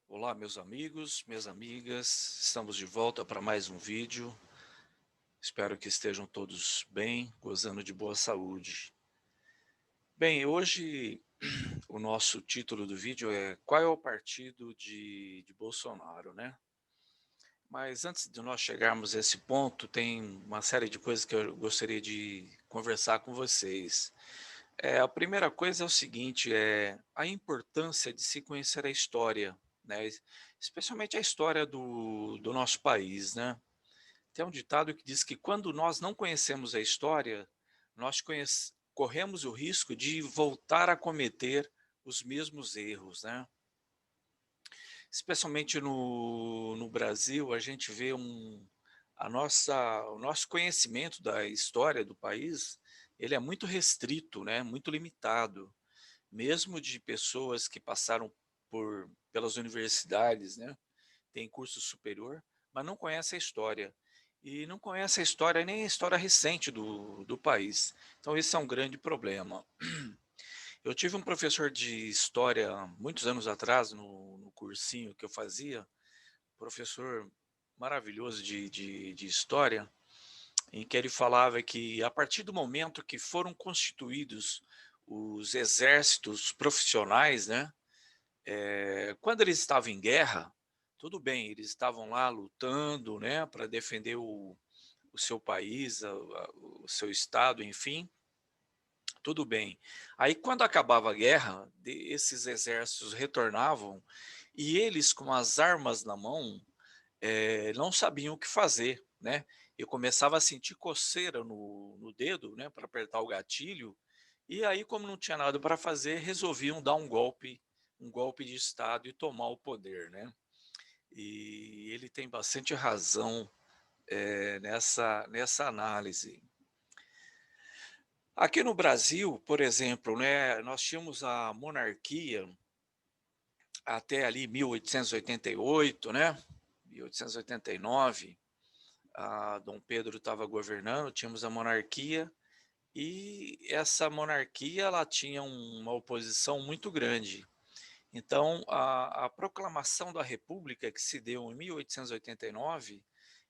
Olá, meus amigos, minhas amigas, estamos de volta para mais um vídeo. Espero que estejam todos bem, gozando de boa saúde. Bem, hoje o nosso título do vídeo é Qual é o partido de Bolsonaro, né? Mas antes de nós chegarmos a esse ponto, tem uma série de coisas que eu gostaria de conversar com vocês. A primeira coisa é o seguinte, é a importância de se conhecer a história, né? Especialmente a história do nosso país, né? Tem um ditado que diz que quando nós não conhecemos a história, corremos o risco de voltar a cometer os mesmos erros, né? Especialmente no Brasil, a gente vê o nosso conhecimento da história do país, ele é muito restrito, né? Muito limitado, mesmo de pessoas que passaram pelas universidades, né? Tem curso superior, mas não conhece a história. E não conhece a história, nem a história recente do país. Então, esse é um grande problema. Eu tive um professor de história muitos anos atrás, no cursinho que eu fazia, professor maravilhoso de história, em que ele falava que a partir do momento que foram constituídos os exércitos profissionais, né, quando eles estavam em guerra, tudo bem, eles estavam lá lutando, né, para defender o seu país, o seu estado, enfim, tudo bem. Aí, quando acabava a guerra, esses exércitos retornavam e eles, com as armas na mão, não sabiam o que fazer, né? Eu começava a sentir coceira no dedo, né, para apertar o gatilho, e aí, como não tinha nada para fazer, resolviam dar um golpe de Estado e tomar o poder, né? E ele tem bastante razão nessa análise. Aqui no Brasil, por exemplo, né, nós tínhamos a monarquia até ali 1888, né? 1889, a Dom Pedro estava governando, tínhamos a monarquia, e essa monarquia ela tinha uma oposição muito grande. Então, a proclamação da República, que se deu em 1889,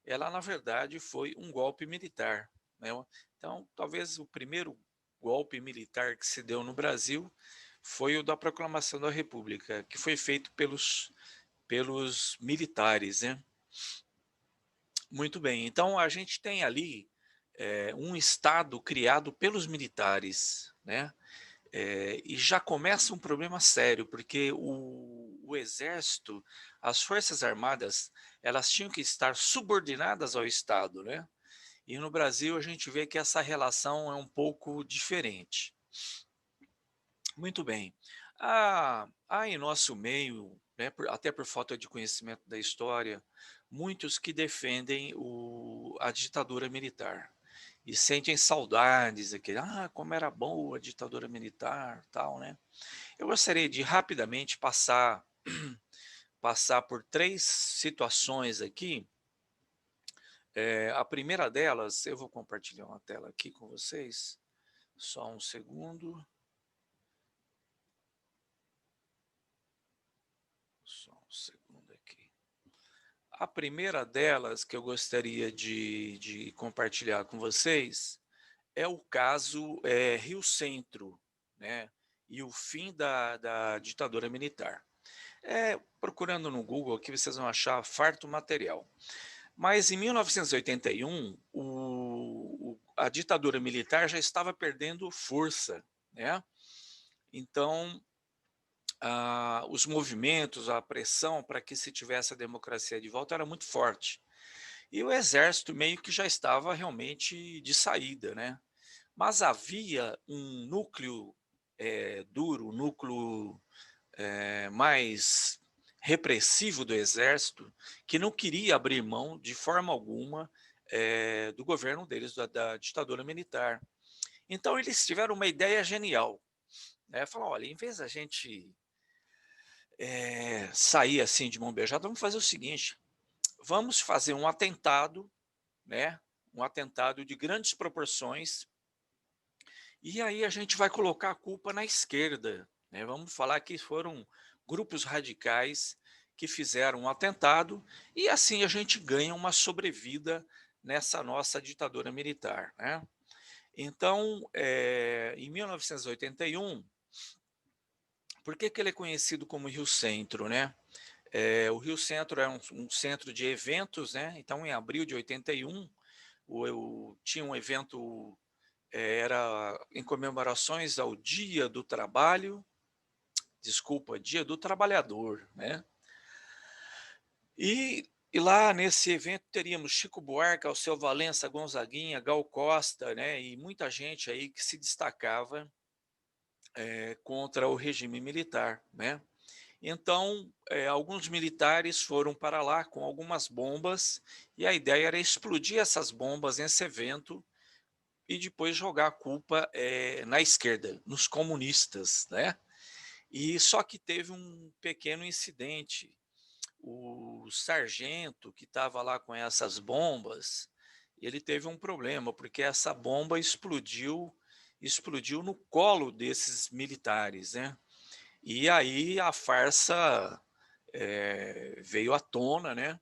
ela, na verdade, foi um golpe militar, né. Então, talvez o primeiro golpe militar que se deu no Brasil foi o da proclamação da República, que foi feito pelos militares, né. Muito bem, então a gente tem ali, um estado criado pelos militares, né. E já começa um problema sério, porque o exército, as forças armadas, elas tinham que estar subordinadas ao Estado, né? E no Brasil a gente vê que essa relação é um pouco diferente. Muito bem. Há em nosso meio, né, até por falta de conhecimento da história, muitos que defendem a ditadura militar e sentem saudades daquele, como era boa a ditadura militar, tal, né? Eu gostaria de rapidamente passar por três situações aqui. A primeira delas, eu vou compartilhar uma tela aqui com vocês. Só um segundo. Só um segundo aqui. A primeira delas que eu gostaria de compartilhar com vocês é o caso Rio Centro, né? E o fim da ditadura militar. Procurando no Google aqui vocês vão achar farto material. Mas em 1981, a ditadura militar já estava perdendo força, né? Então, os movimentos, a pressão para que se tivesse a democracia de volta era muito forte. E o exército meio que já estava realmente de saída, né? Mas havia um núcleo duro, um núcleo mais repressivo do exército, que não queria abrir mão de forma alguma do governo deles, da ditadura militar. Então eles tiveram uma ideia genial, né? Falaram, olha, em vez da gente sair assim de mão beijada, vamos fazer o seguinte, vamos fazer um atentado, né? Um atentado de grandes proporções, e aí a gente vai colocar a culpa na esquerda, né? Vamos falar que foram grupos radicais que fizeram um atentado, e assim a gente ganha uma sobrevida nessa nossa ditadura militar, né. Então, em 1981, por que que ele é conhecido como Rio Centro, né? O Rio Centro é um centro de eventos, né, então em abril de 81, tinha um evento, era em comemorações ao Dia do Trabalho, desculpa, Dia do Trabalhador, né. E lá nesse evento teríamos Chico Buarque, Alceu Valença, Gonzaguinha, Gal Costa, né, e muita gente aí que se destacava, contra o regime militar, né. Então, alguns militares foram para lá com algumas bombas, e a ideia era explodir essas bombas nesse evento e depois jogar a culpa, na esquerda, nos comunistas, né. E só que teve um pequeno incidente. O sargento que estava lá com essas bombas, ele teve um problema, porque essa bomba explodiu no colo desses militares, né. E aí a farsa, veio à tona, né.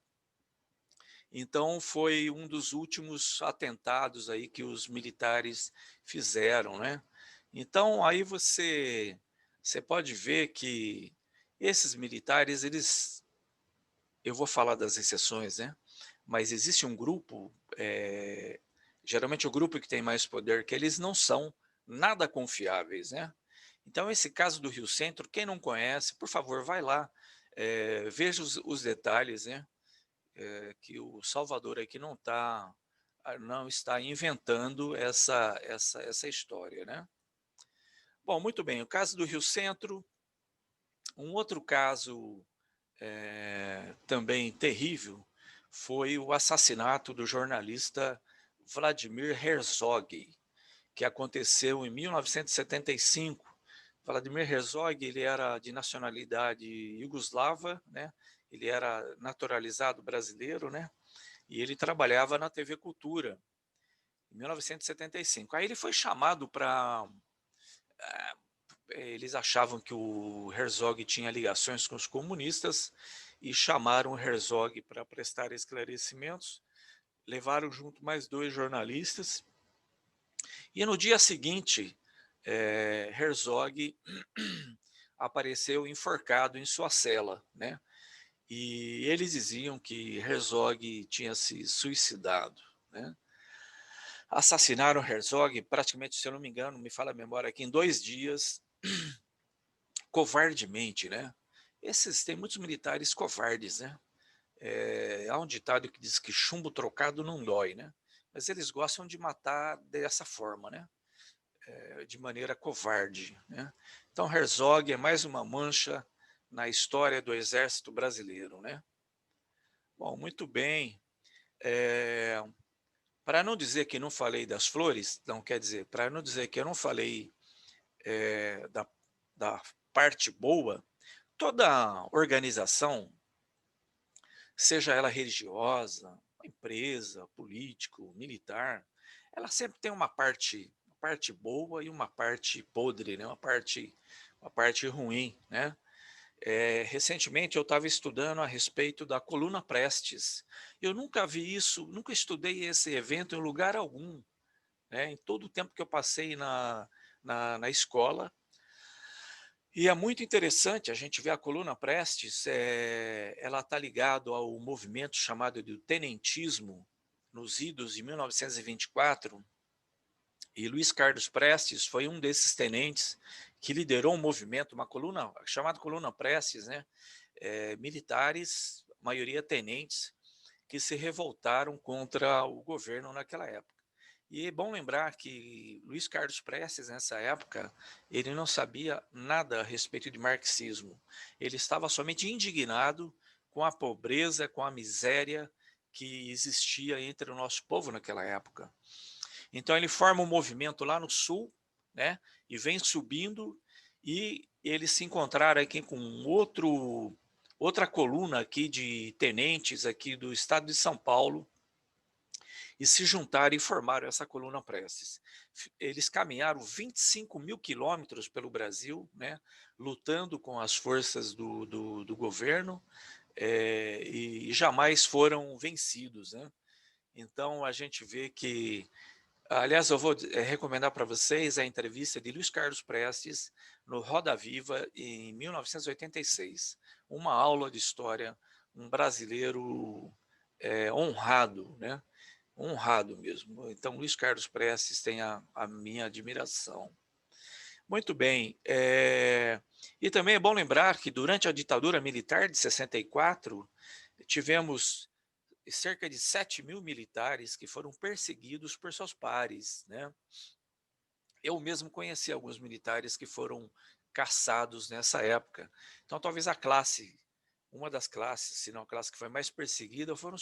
Então foi um dos últimos atentados aí que os militares fizeram, né. Então aí você pode ver que esses militares, eu vou falar das exceções, né, mas existe um grupo, geralmente o grupo que tem mais poder, que eles não são nada confiáveis, né. Então esse caso do Rio Centro, quem não conhece, por favor, vai lá, veja os detalhes, né, que o Salvador aqui não está inventando essa história, né. Bom, muito bem, o caso do Rio Centro, um outro caso, também terrível, foi o assassinato do jornalista Vladimir Herzog, que aconteceu em 1975. Vladimir Herzog, ele era de nacionalidade iugoslava, né, ele era naturalizado brasileiro, né, e ele trabalhava na TV Cultura, em 1975. Aí ele foi chamado para, eles achavam que o Herzog tinha ligações com os comunistas e chamaram o Herzog para prestar esclarecimentos, levaram junto mais 2 jornalistas, e no dia seguinte, Herzog apareceu enforcado em sua cela, né. E eles diziam que Herzog tinha se suicidado, né. Assassinaram Herzog praticamente, se eu não me engano, me fala a memória aqui, em 2 dias, covardemente, né. Tem muitos militares covardes, né. Há um ditado que diz que chumbo trocado não dói, né, mas eles gostam de matar dessa forma, né, de maneira covarde, né. Então Herzog é mais uma mancha na história do exército brasileiro, né. Bom, muito bem, eh, para não dizer que não falei das flores, não, quer dizer, para não dizer que eu não falei, da parte boa, toda organização, seja ela religiosa, uma empresa, político, militar, ela sempre tem uma parte boa e uma parte podre, né, uma parte ruim, né. Recentemente eu estava estudando a respeito da coluna Prestes. Eu nunca vi isso, nunca estudei esse evento em lugar algum, né, em todo o tempo que eu passei na escola. E é muito interessante a gente ver a coluna Prestes, ela está ligado ao movimento chamado de tenentismo, nos idos de 1924, e Luiz Carlos Prestes foi um desses tenentes que liderou um movimento, uma coluna chamada Coluna Prestes, né, militares, maioria tenentes, que se revoltaram contra o governo naquela época. E é bom lembrar que Luiz Carlos Prestes, nessa época, ele não sabia nada a respeito de marxismo. Ele estava somente indignado com a pobreza, com a miséria que existia entre o nosso povo naquela época. Então ele forma um movimento lá no sul, né, e vem subindo, e eles se encontraram aqui com outra coluna aqui de tenentes aqui do estado de São Paulo, e se juntaram e formaram essa coluna Prestes. Eles caminharam 25 mil quilômetros pelo Brasil, né, lutando com as forças do governo, e jamais foram vencidos, né? Então, a gente vê que... Aliás, eu vou recomendar para vocês a entrevista de Luiz Carlos Prestes no Roda Viva em 1986. Uma aula de história, um brasileiro honrado, né? Honrado mesmo. Então, Luiz Carlos Prestes tem a minha admiração. Muito bem. E também é bom lembrar que durante a ditadura militar de 64, tivemos cerca de 7.000 militares que foram perseguidos por seus pares, né? Eu mesmo conheci alguns militares que foram caçados nessa época. Então, talvez uma das classes, se não a classe que foi mais perseguida, foram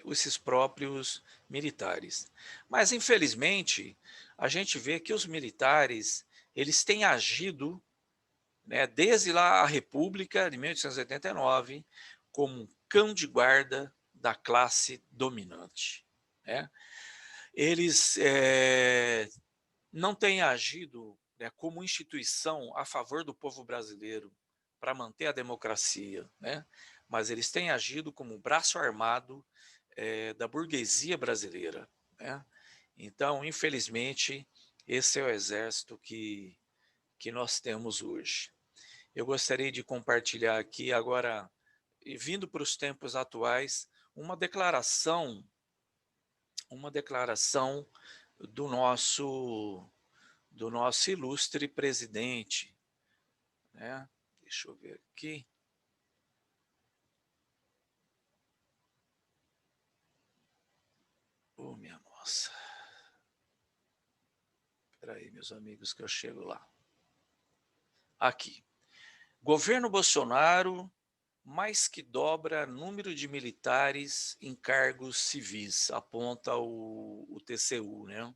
esses próprios militares. Mas, infelizmente, a gente vê que os militares, eles têm agido, né, desde lá a República de 1889, como um cão de guarda da classe dominante, né? Eles não têm agido, né, como instituição a favor do povo brasileiro para manter a democracia, né? Mas eles têm agido como braço armado da burguesia brasileira, né? Então, infelizmente, esse é o exército que nós temos hoje. Eu gostaria de compartilhar aqui agora, e vindo para os tempos atuais, uma declaração do nosso ilustre presidente, né? Deixa eu ver aqui. Oh, minha nossa. Espera aí, meus amigos, que eu chego lá. Aqui. Governo Bolsonaro mais que dobra número de militares em cargos civis, aponta o TCU, né?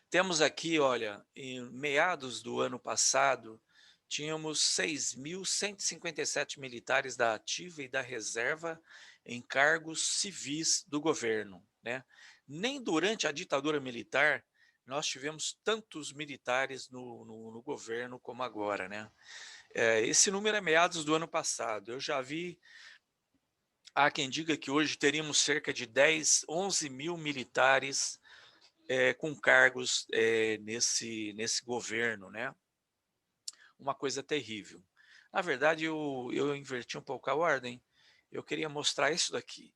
Temos aqui, olha, em meados do ano passado, tínhamos 6.157 militares da ativa e da reserva em cargos civis do governo, né? Nem durante a ditadura militar nós tivemos tantos militares no governo como agora, né? Esse número é meados do ano passado. Eu já vi, há quem diga que hoje teríamos cerca de 10, 11 mil militares com cargos nesse governo, né? Uma coisa terrível. Na verdade, eu inverti um pouco a ordem. Eu queria mostrar isso daqui.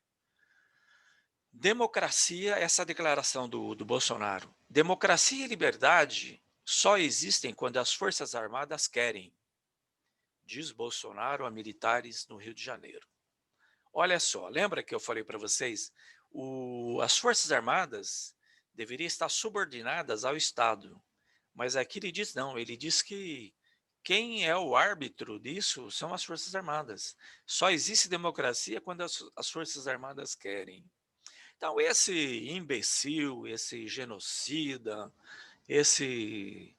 Democracia, essa declaração do Bolsonaro. Democracia e liberdade só existem quando as Forças Armadas querem, diz Bolsonaro a militares no Rio de Janeiro. Olha só, lembra que eu falei para vocês? As Forças Armadas deveriam estar subordinadas ao Estado. Mas aqui ele diz não, ele diz que quem é o árbitro disso são as Forças Armadas. Só existe democracia quando as Forças Armadas querem. Então, esse imbecil, esse genocida, esse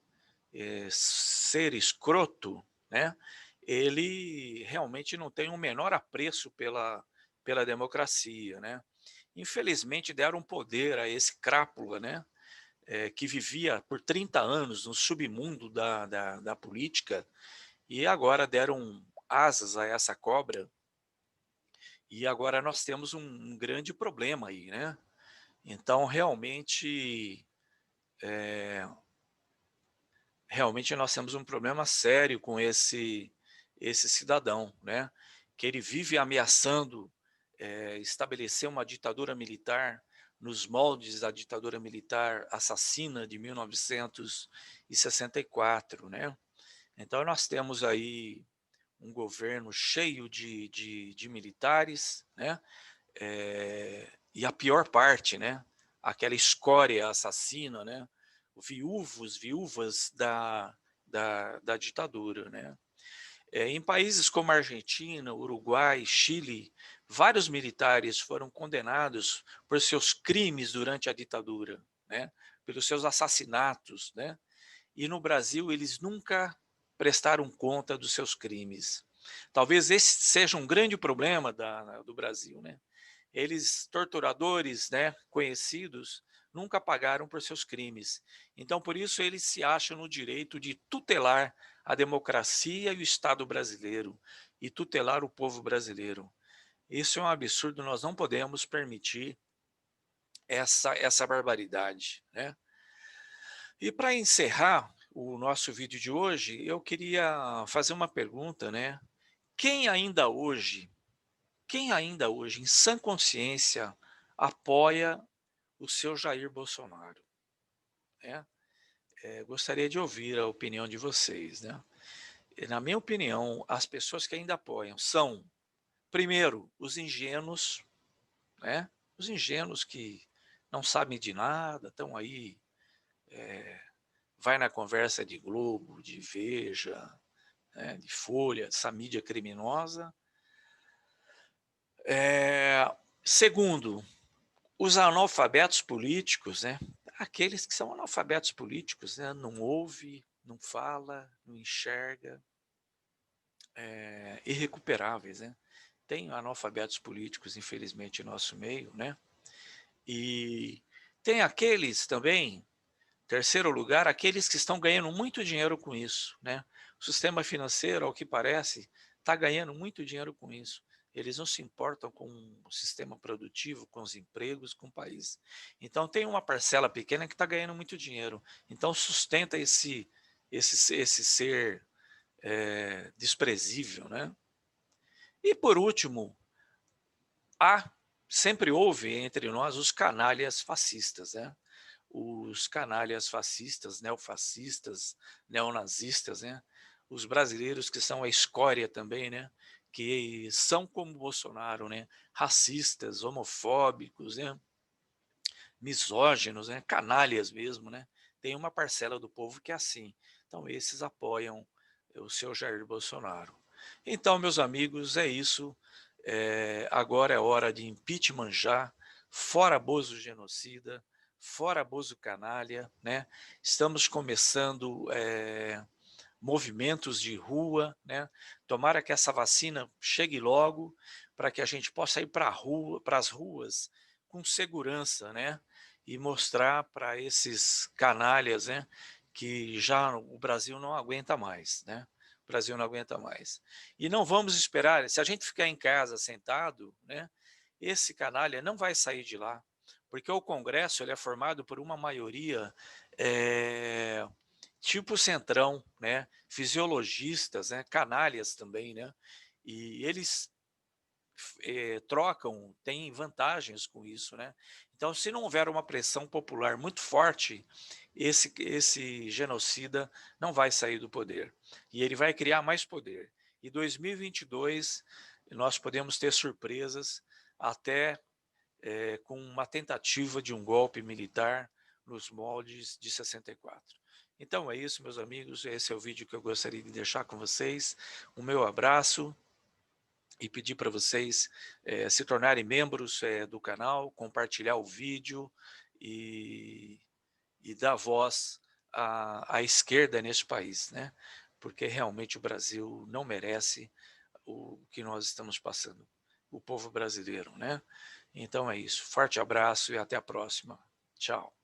ser escroto, né? Ele realmente não tem o menor apreço pela democracia, né? Infelizmente deram poder a esse crápula, né? Que vivia por 30 anos no submundo da política e agora deram asas a essa cobra e agora nós temos um grande problema aí, né? Então realmente nós temos um problema sério com esse cidadão, né? Que ele vive ameaçando estabelecer uma ditadura militar nos moldes da ditadura militar assassina de 1964, né? Então nós temos aí um governo cheio de militares, né? E a pior parte, né? Aquela escória assassina, né? Viúvas da ditadura, né? Em países como Argentina, Uruguai, Chile, vários militares foram condenados por seus crimes durante a ditadura, né? Pelos seus assassinatos, né? E no Brasil eles nunca prestaram conta dos seus crimes. Talvez esse seja um grande problema do Brasil, né? Eles, torturadores, né, conhecidos, nunca pagaram por seus crimes. Então, por isso, eles se acham no direito de tutelar a democracia e o Estado brasileiro, e tutelar o povo brasileiro. Isso é um absurdo, nós não podemos permitir essa barbaridade, né? E para encerrar o nosso vídeo de hoje, eu queria fazer uma pergunta, né? Quem ainda hoje, quem ainda hoje, em sã consciência, apoia o seu Jair Bolsonaro, né? Gostaria de ouvir a opinião de vocês, né? E, na minha opinião, as pessoas que ainda apoiam são, primeiro, os ingênuos, né? Os ingênuos que não sabem de nada, estão aí, vai na conversa de Globo, de Veja, né, de Folha, essa mídia criminosa. Segundo, os analfabetos políticos, né? Aqueles que são analfabetos políticos, né? Não ouve, não fala, não enxerga, irrecuperáveis, né? Tem analfabetos políticos, infelizmente, em nosso meio, né? E tem aqueles também, terceiro lugar, aqueles que estão ganhando muito dinheiro com isso, né? O sistema financeiro, ao que parece, está ganhando muito dinheiro com isso. Eles não se importam com o sistema produtivo, com os empregos, com o país. Então, tem uma parcela pequena que está ganhando muito dinheiro. Então, sustenta esse ser desprezível, né? E, por último, sempre houve entre nós os canalhas fascistas, né? Os canalhas fascistas, neofascistas, neonazistas, né? Os brasileiros que são a escória também, né? Que são como Bolsonaro, né? Racistas, homofóbicos, né? Misóginos, né? Canalhas mesmo, né? Tem uma parcela do povo que é assim. Então, esses apoiam o seu Jair Bolsonaro. Então, meus amigos, é isso. Agora é hora de impeachment já, fora Bozo genocida, fora Bozo canalha, né? Estamos começando movimentos de rua, né? Tomara que essa vacina chegue logo para que a gente possa ir para rua, para as ruas com segurança, né? E mostrar para esses canalhas, né? Que já o Brasil não aguenta mais, né? O Brasil não aguenta mais. E não vamos esperar, se a gente ficar em casa sentado, né? Esse canalha não vai sair de lá, porque o Congresso ele é formado por uma maioria tipo Centrão, né? Fisiologistas, né? Canalhas também, né? E eles trocam, têm vantagens com isso, né? Então, se não houver uma pressão popular muito forte, esse genocida não vai sair do poder e ele vai criar mais poder. E 2022 nós podemos ter surpresas até com uma tentativa de um golpe militar nos moldes de 64. Então é isso, meus amigos, esse é o vídeo que eu gostaria de deixar com vocês. O meu abraço e pedir para vocês se tornarem membros do canal, compartilhar o vídeo e, e dar voz à esquerda neste país, né? Porque realmente o Brasil não merece o que nós estamos passando, o povo brasileiro, né? Então é isso. Forte abraço e até a próxima. Tchau.